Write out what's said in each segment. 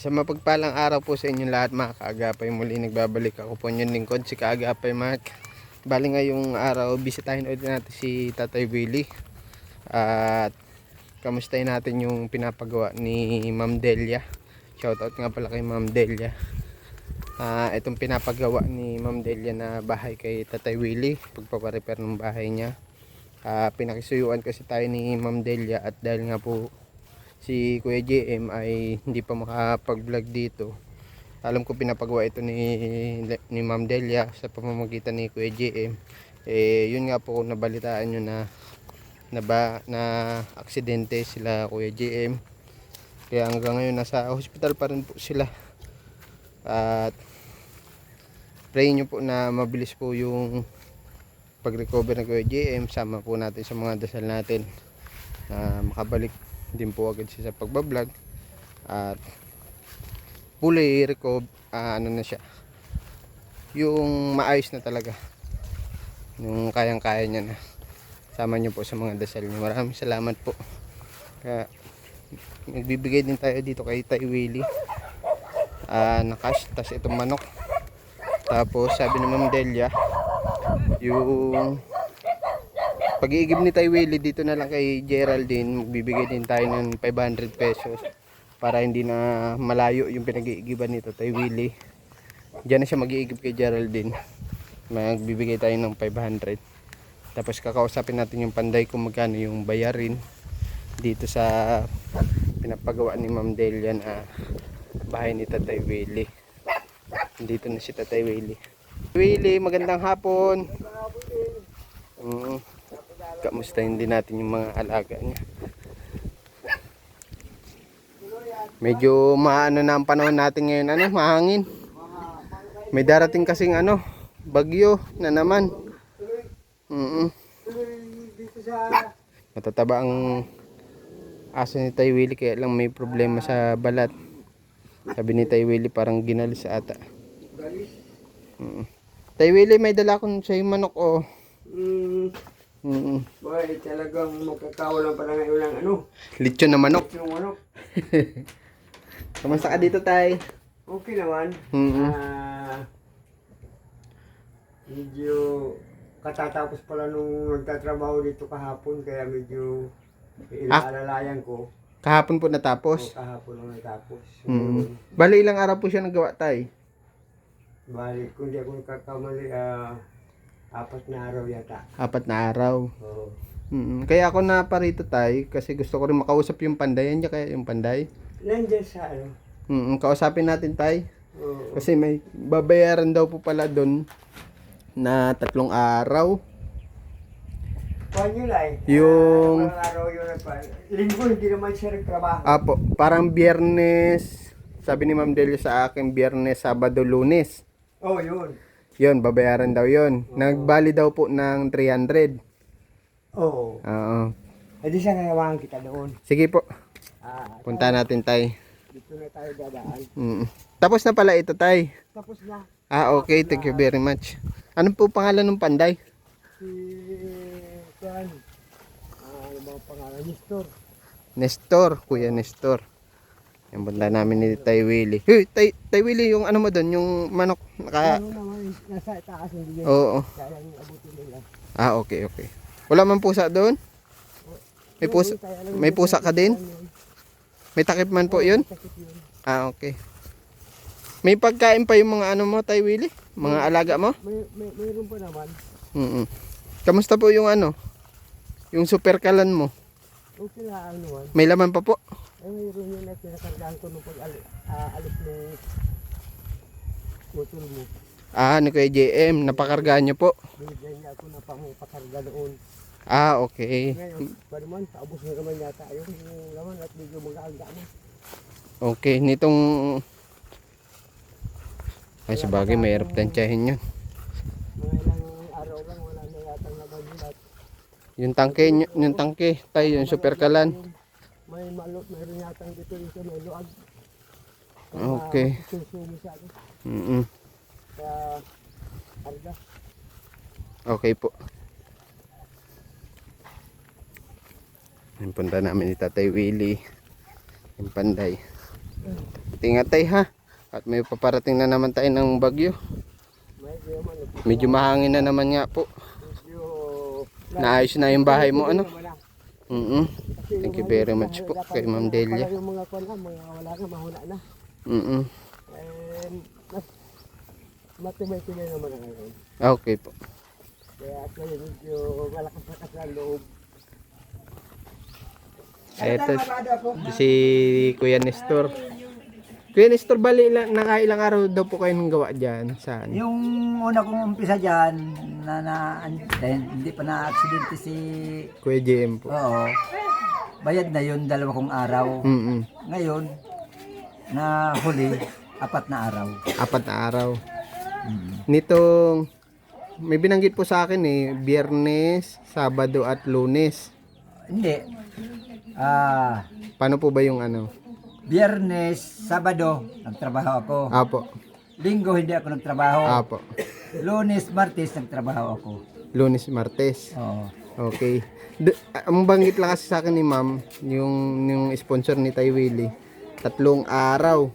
Sa mapagpalang araw po sa inyong lahat mga kaagapay, muli nagbabalik ako po inyong lingkod, si Kaagapay Mark. Bali ngayong araw, bisitahin ulit natin si Tatay Willie at kamustahin natin yung pinapagawa ni Ma'am Delia. Shoutout nga pala kay Ma'am Delia. Itong pinapagawa ni Ma'am Delia na bahay kay Tatay Willie, pagpaparepair ng bahay niya. Pinakisuyuan kasi tayo ni Ma'am Delia at dahil nga po si Kuya JM ay hindi pa makapag-vlog dito. Alam ko pinapagawa ito ni Ma'am Delia sa pamamagitan ni Kuya JM. Yun nga po nabalitaan nyo na aksidente sila Kuya JM. Kaya hanggang ngayon nasa hospital pa rin po sila. At pray nyo po na mabilis po yung pag-recover ng Kuya JM. Sama po natin sa mga dasal natin na makabalik din po agad siya sa pagbablog at fully recover, na siya, yung maayos na talaga, yung kayang kaya niya na. Sama niyo po sa mga dasal niyo. Maraming salamat po. Kaya nagbibigay din tayo dito kay Tay Willie na cash, tas itong manok. Tapos sabi ni Ma'am Delia, yung pag-iigib ni Tay Willie dito na lang kay Geraldine, magbibigay din tayo ng 500 pesos para hindi na malayo yung pinag-iigiban nito Tay Willie. Diyan na siya mag-iigib kay Geraldine. Magbibigay tayo ng 500. Tapos kakausapin natin yung panday kung magkano yung bayarin dito sa pinapagawa ni Ma'am Delia na bahay ni Tatay Willie. Dito na si Tatay Willie. Willie, magandang hapon. Kamustahin din natin yung mga alaga niya. Medyo maano na ang panahon natin ngayon, mahangin. May darating kasing bagyo na naman. Matataba ang aso ni Tay Willie, kaya lang may problema sa balat. Sabi ni Tay Willie parang ginalis sa ata. Tay Willie, may dala akong sa'yo manok Boy, talagang magkakawalan pa na ngayon ng lechon na manok. Lechon manok. Kamusta ka dito, Tay? Okay naman. Medyo katatapos pala nung nagtatrabaho dito kahapon, kaya medyo inaalalayan ko. Kahapon po natapos? Kahapon nung natapos. Bali, ilang araw po siya nagawa, Tay? Bali, kung di ako nagkakamali, 4 na araw yata. 4 na araw. Oo. Kaya ako na parito, Tay, kasi gusto ko rin makausap yung panday. Yan kaya yung panday? Nandiyan sa Kausapin natin, Tay. Oo. Kasi may babayaran daw po pala doon na 3 araw. Paano lang? Yung araw yun linggo, hindi naman siya nagtrabaho. Apo, parang Biyernes. Sabi ni Ma'am Delia sa akin, Biyernes, Sabado, Lunes. Oh, yun. Yun, babayaran daw yun. Nagbali daw po ng 300. Oo. Oo. Hindi siya nanawagan kita doon. Sige po. Punta natin, Tay. Dito na tayo dadaan. Tapos na pala ito, Tay. Tapos na. Okay. Thank you very much. Ano po pangalan ng panday? Si Juan. Ano bang pangalan? Nestor. Kuya Nestor. Yung punta namin ni Tay Willie. Hey, Tay Willie, yung ano mo doon, yung manok. Ano naman, nasa itaas hindi yan. Oo. Kaya yung abutin nila. Okay. Wala man pusa doon? May pusa ka din? May takip man po yun? Okay. May pagkain pa yung mga mo, Tay Willie? Mga alaga mo? Mayroon pa naman. Kamusta po yung yung super kalan mo? Okay na naman. May laman pa po? Mayroon yun na pinakargaan ko nung pag-alis ng motor mo. Ni Kuya JM, napakargaan nyo po? Binigyan niya ako na pakarga doon. Okay. Ngayon, ba naman, paubos na naman yata yung laman at medyo mag-aalga mo. Okay, nitong ay sabagay, mahirap tansyahin yun. Mga ilang araw lang, wala na yata naman yun at Yung tangke, tayo, yung super kalan. may malot, mayroon yata dito may luag. Okay. Susumi siya ako. Kaya, karga. Okay po. Yung punta namin ni Tatay Willie, yung panday. Ingat tayo ha. At may paparating na naman tayo ng bagyo. Medyo mahangin na naman nga po. Naayos na yung bahay mo ano. Thank you very much po kay Ma'am Delia. Yung mga kuwan na, mga wala na, mahula na. Matibay-tibay naman na ngayon. Okay po. Kaya at ngayon medyo malakas-lakas na loob. Eto si Kuya Nestor. Kuya Nestor, bali nakailang araw daw po kayo nang gawa dyan? Saan? Yung una kong umpisa dyan, hindi pa na-aksidente si... Kuya JM po. Oo. Bayad na yun, 2 araw. Ngayon, na huli, 4 na araw. 4 na araw. Nitong, may binanggit po sa akin Biyernes, Sabado at Lunes. Hindi. Paano po ba yung ano? Biyernes, Sabado, nagtrabaho ako. Apo. Linggo, hindi ako nagtrabaho. Apo. Lunes, Martes, nagtrabaho ako. Lunes, Martes. Oo. Okay. Ang banggit lang kasi sa akin ni Ma'am, yung sponsor ni Tay Willie, 3 araw.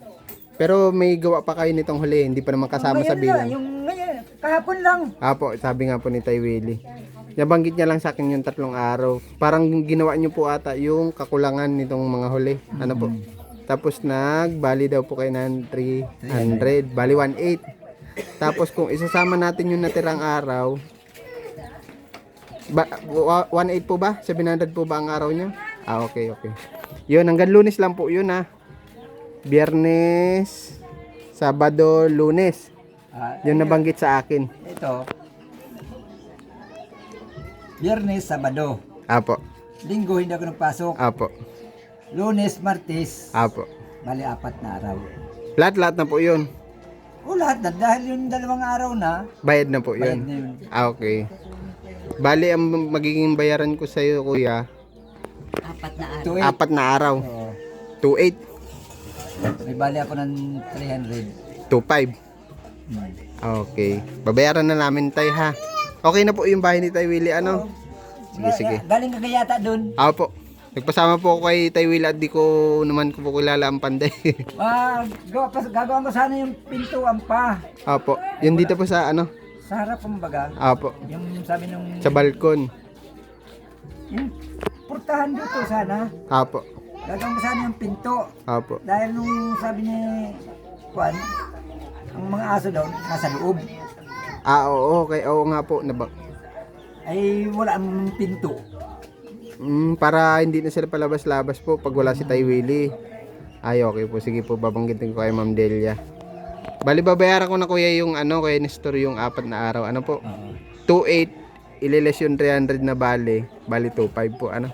Pero may gawa pa kayo nitong huli, hindi pa naman kasama sa bilang. Yung ngayon, kahapon lang. Apo, sabi nga po ni Tay Willie. Nabanggit niya lang sa akin yung 3 araw. Parang ginawa niyo po ata yung kakulangan nitong mga huli. Ano po? Tapos nagbali daw po kayo ng 300, bali 1.8. Tapos kung isasama natin yung natirang araw, 1.8 po ba? 700 po ba ang araw niya? Okay. Yun, hanggang Lunes lang po yun ha. Biyernes, Sabado, Lunes. Yun nabanggit sa akin. Ito. Biyernes, Sabado. Apo. Linggo, hindi ako nagpasok. Apo. Lunes, Martes. Apo. Bali, 4 na araw. Lahat na po yun. O lahat na, dahil yung 2 araw na, Bayad na po bayad yun. na yun. Okay. Bali, ang magiging bayaran ko sa iyo, kuya, 4 na araw. 4 na araw. Oo. 2.8, May bali ako ng 300. 2.5. Okay. Babayaran na namin tayo ha. Okay na po yung bahay ni Tay Willie, ano? Sige. Galing ka kayata dun. Apo. Nagpasama po ako kay Tay Willie at di ko naman ko po kilala ang panday. Gagawa ko sana yung pintuan pa. Apo. Yun dito po sa ano? Sa harap ng baga. Apo. Yung sabi nung... Sa balkon. Yung purtahan dito sana. Apo. Gagawin ko sana yung pinto. Apo. Dahil nung sabi ni Juan, ang mga aso daw nasa loob. Oo, okay. Oo nga po. Ay wala ang pinto. Para hindi na sila palabas-labas po pag wala si Tay Willie. Ay, okay po. Sige po, babanggitin ko kay Ma'am Delia. Bali, babayaran ko na kuya yung ano, kay Nestor yung 4 na araw. Ano po? 2.8, ililes yung 300 na bali. Bali, 2.5 po, ano?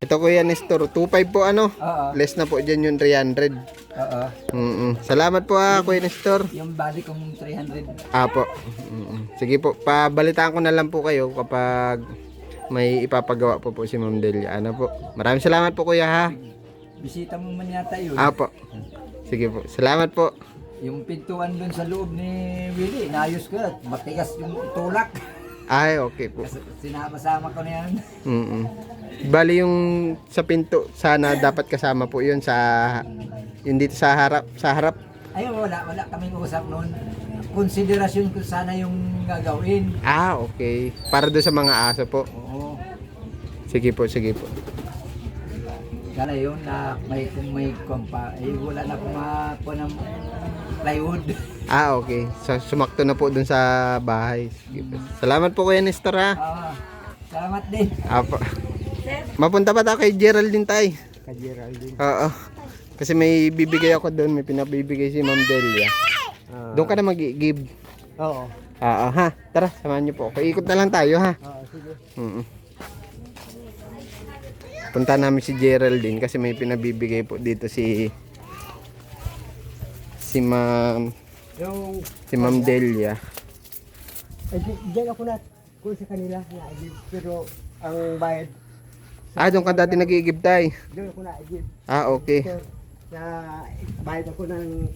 Ito kuya Nestor, 2.5 po, ano? Oo. Less na po dyan yung 300. Oo. Salamat po kuya Nestor. Yung bali kong 300. Apo. Sige po, pabalitaan ko na lang po kayo kapag may ipapagawa po si Ma'am Delia. Ano po? Maraming salamat po kuya ha. Bisita mo man yata yun. Apo. Sige po. Salamat po. Yung pintuan dun sa loob ni Willie, inayos ko. Matigas yung tulak. Ay, okay po. Kasi sinama-sama ko na yan. Bali yung sa pinto, sana dapat kasama po yun sa yung dito sa harap. Ay, wala kaming usap noon. Konsiderasyon ko sana yung gagawin. Okay. Para doon sa mga aso po. Oo. Sige po. Kala yun na kung may kumpa, wala na kumakuha ng plywood. Okay. So, sumakto na po doon sa bahay. Sige po. Salamat po kuya Nestor ha. Salamat din. Apo. Mapunta pa tayo kay Geraldine tay. Kay Geraldine. Oo. Kasi may bibigay ako doon, may pinabibigay si Ma'am Delia. Doon ka na mag-give. Oo. Ha. Tara, samahan niyo po ako. Ikot na lang tayo ha. Sige. Punta namin si Geraldine kasi may pinabibigay po dito si Ma'am Delia. Diyan ako na kung sa kanila na-give. Pero ang bayad, Doon ka dati nag-i-give tay. doon ako na-give. Okay. So, na bayad ako ng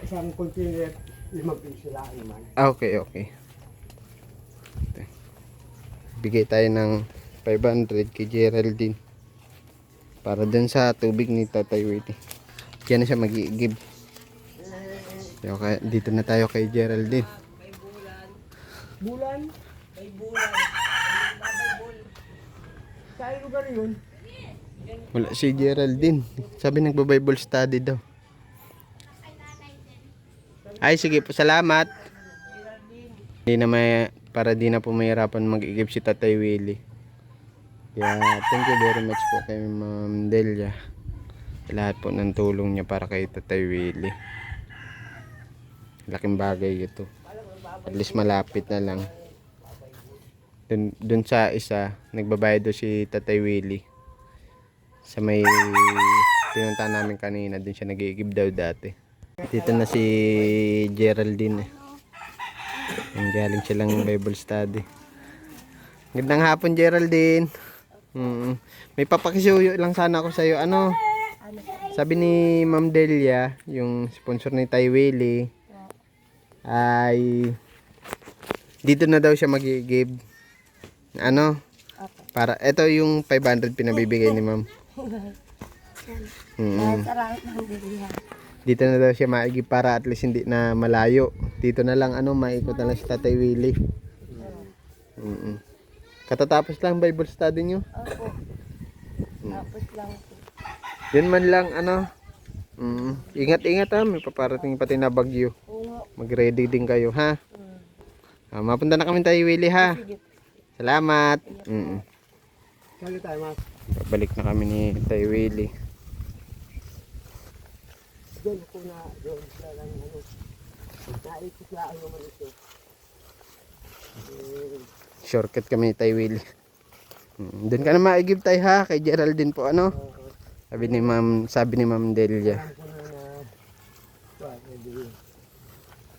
isang container, 5 piso lang naman. Okay. Bigay tayo ng 500 kay Geraldine para dun sa tubig ni Tatay Willie. Diyan na siya mag-iigib. Okay, dito na tayo kay Geraldine. Bulan? Saan lugar yun? Wala si Geraldine. Sabi nagba-Bible study daw. Ay, sige po. Salamat. Para di na po mahirapan mag-igib si Tatay Willie. Kaya, thank you very much po kay Ma'am Delia. Lahat po ng tulong niya para kay Tatay Willie. Laking bagay ito. At least malapit na lang. Dun sa isa, nagbabayad daw si Tatay Willie. Sa may pinunta namin kanina, dun siya nag-iigib daw dati. Dito na si Geraldine. Ang galing silang Bible study. Gandang hapon, Geraldine. May papakisuyo lang sana ako sa'yo. Ano? Sabi ni Ma'am Delia, yung sponsor ni Tay Willie, ay dito na daw siya mag-i-give. Ano? Para, ito yung 500 pinabibigay ni Ma'am. Salamat ng Delia. Dito na daw siya maigi para at least hindi na malayo. Dito na lang maikot na lang si Tatay Willie. Katatapos lang Bible study nyo? Opo. Tapos lang po. Yun man lang ingat-ingat ha, may paparating pati na bagyo. Mag-ready din kayo ha. Mapunta na kami Tay Willie ha. Salamat. Saan tayo, Mas? Babalik na kami ni Tay Willie. Doon ako na, doon sila lang naikot lang naman ito. Shortcut kami ni Tay Willie. Doon ka na maigib tayo ha, kay Geraldine po ano. Sabi ni Ma'am Delia. Alam ko na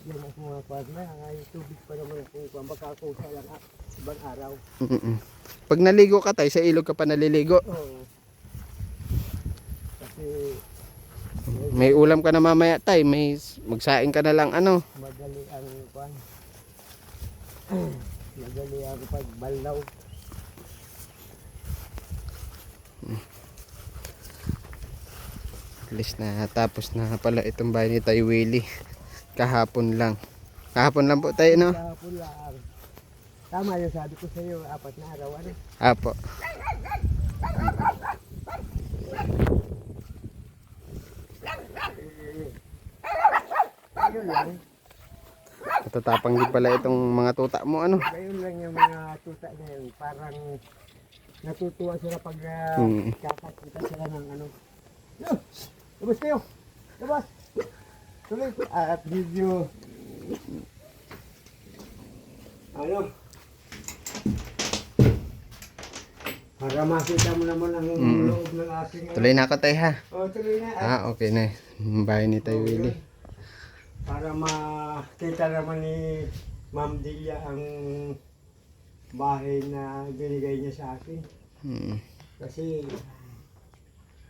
yan ako mga partner, yung tubig pa naman kung makakusa lang ibang araw. Pag naligo ka tayo, sa ilog ka pa naliligo. Oo. Kasi May ulam ka na mamaya tay, may magsaing ka na lang ano. madali ang kwan. Madali ang pagbalaw. At least na tapos na pala itong bahay ni Tay Willie. Kahapon lang. Kahapon lang po tayo no. Kahapon lang. Tama yung sabi ko sa iyo, 4 na araw ano. Apo. Ayun lang. Natatapang din pala itong mga tuta mo ano. Ayun lang yung mga tuta na yun. Parang natutuwa sila pag kakakita sila ng ano. Yo! Labas kayo! Labas! Tuloy! At video. Ano? Para makita mo naman ang loob ng aking... Tuloy na ako tay ha. Tuloy na. Okay na. Yung bahay ni Tay Willie. Para makita naman ni Ma'am Delia ang bahay na binigay niya sa akin. Kasi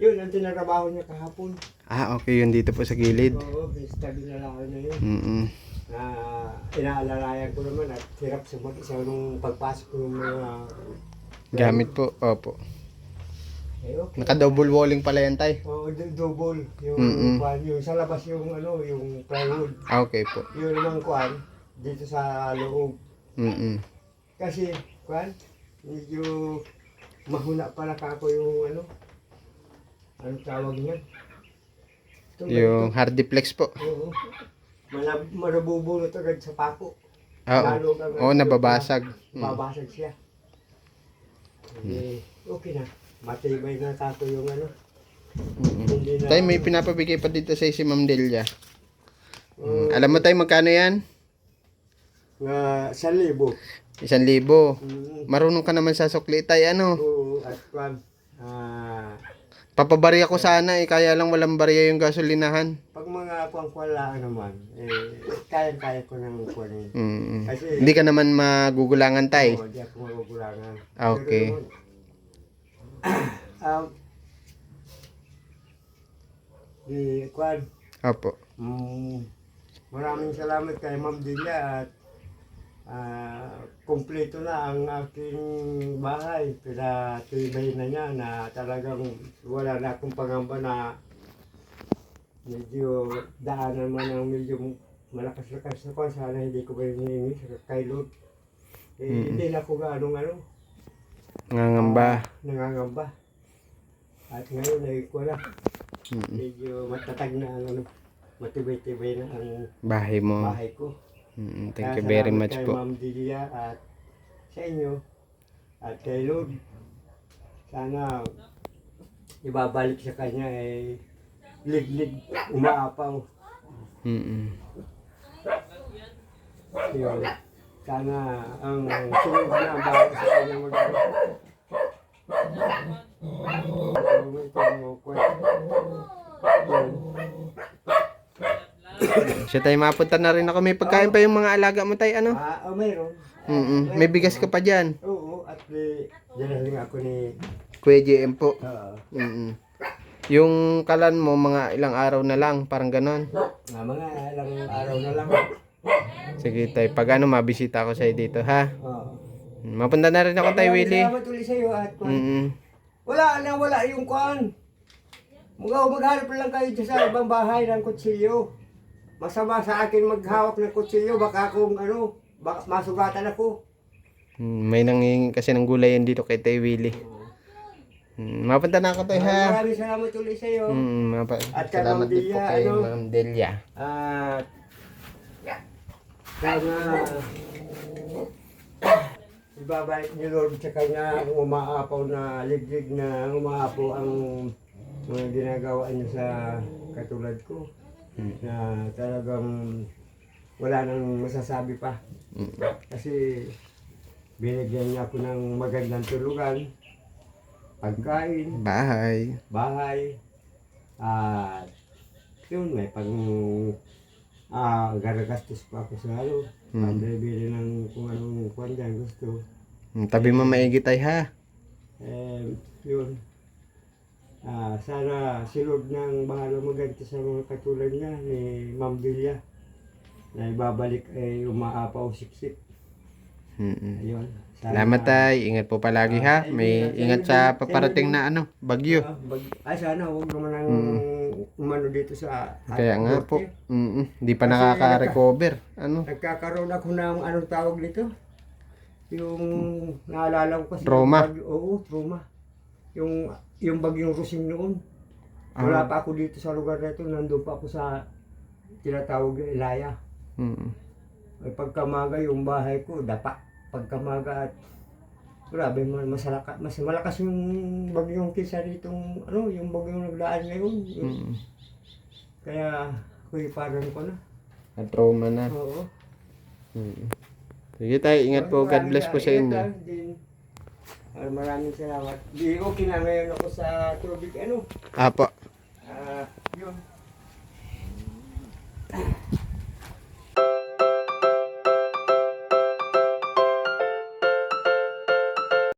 yun ang tinarabaho niya kahapon. Okay yun dito po sa gilid. Oo, tabi na lang na yun. Na inaalalayan ko naman at hirap sa mag-isa nung pagpasok ng mga Gamit po. Opo. okay. Naka-double walling pala yan tay. Oo, double. Yung kwan, yung sa labas yung yung plywood. Okay po. Yun naman kwan, dito sa loob. Kasi, kwan, medyo mahuna pala kako yung anong tawag niya? Yung hardiplex po. Oo. Marabubulot agad sa pako. Oo, nababasag. Babasag siya. Okay na. Matibay na kako yung Hindi na, Tay, may pinapabigay pa dito sa si Ma'am Delia. Alam mo tay, magkano yan? 1,000. 1,000. Marunong ka naman sa sukli tay, ano? Oo, at kwan. Papabarya ko sana kaya lang walang barya yung gasolinahan. Pag mga kwang-kwala naman, kaya-kaya ko nang kunin. Kasi, Hindi ka naman magugulangan tay. hindi ako magugulangan. Okay. Di kwan, Opo. maraming salamat kay Ma'am Delia at kumpleto na ang aking bahay. Pinatibay na niya na talagang wala na akong pangamba na medyo daanan man ng medyo malakas-lakas na ko. Sana hindi ko ba hinihingi sa kay Lord. Hindi na ako ganong Ngangamba. nangangamba. At ngayon ay wala. Medyo matatag na matibay-tibay na ang Bahay mo. bahay ko. Thank you Kaya very salamat much kay po. Ma'am Dilia at sa inyo at kay Lord. Sana ibabalik sa kanya ay liglig, umaapaw. Yun. Sana ang sunod na bahay sa kanya magagawa. Siya tayo mapunta na rin ako. May pagkain pa yung mga alaga mo tayo, ano? Mayroon. May bigas ka pa dyan. Oo, at dinaling ako ni... Kuya JM po. Oo. Yung kalan mo, mga ilang araw na lang. Parang ganon. Mga ilang araw na lang. Sige tayo. Pag ano, mabisita ako sa'yo dito, ha? Oo. Mapunta na rin ako tayo, Willie. Salamat ulit sa'yo at wala yung kwan. Maghanap lang kayo dyan sa ibang bahay ng kutsilyo. Masama sa akin maghawak ng kutsilyo. Baka kung baka masugatan ako. May nangingin kasi ng gulayan dito kay Tay Willie. Mapunta na ako tayo, ha? Maraming salamat ulit sa'yo. At kay Salamat Ma'am din po Delia, kay Ma'am Delia. At sana ibabalik ni Lord sa kanya ang umaapaw na liglig na umaapaw ang mga ginagawa niyo sa katulad ko na talagang wala nang masasabi pa kasi binigyan niya ako ng magandang tulugan, pagkain, bahay at yun may garagastos pa ako sa pambili ng kung anong kwan dyan gusto. Tabi mo maigi tayo, ha? Yun. Sana si Lord nang bahala maganti sa mga katulad niya ni Ma'am Delia na ibabalik ay umaapaw siksik. Ayun. Salamat tayo. Ingat po palagi, ha? May ingat sa paparating na bagyo. Sana huwag naman ang umano dito sa Kaya nga po. Hindi pa nakaka-recover. Nagkakaroon ako ng anong tawag nito? Yung naalala ko kasi Trauma? Oo, trauma. Yung bagyong Rosing noon. Wala pa ako dito sa lugar na ito. Nandun pa ako sa tinatawag na Ilaya. Ay pagkamaga yung bahay ko, dapa. Pagkamaga at grabe, mas malakas yung bagyong kisa ditong yung bagyong nagdaan ngayon. Kaya ako'y parang ko na. Na-trauma na. Oo. Sige tayo, ingat po. God bless po sa inyo. Maraming salamat. Okay na ngayon ako sa tubig. Apo. Yun.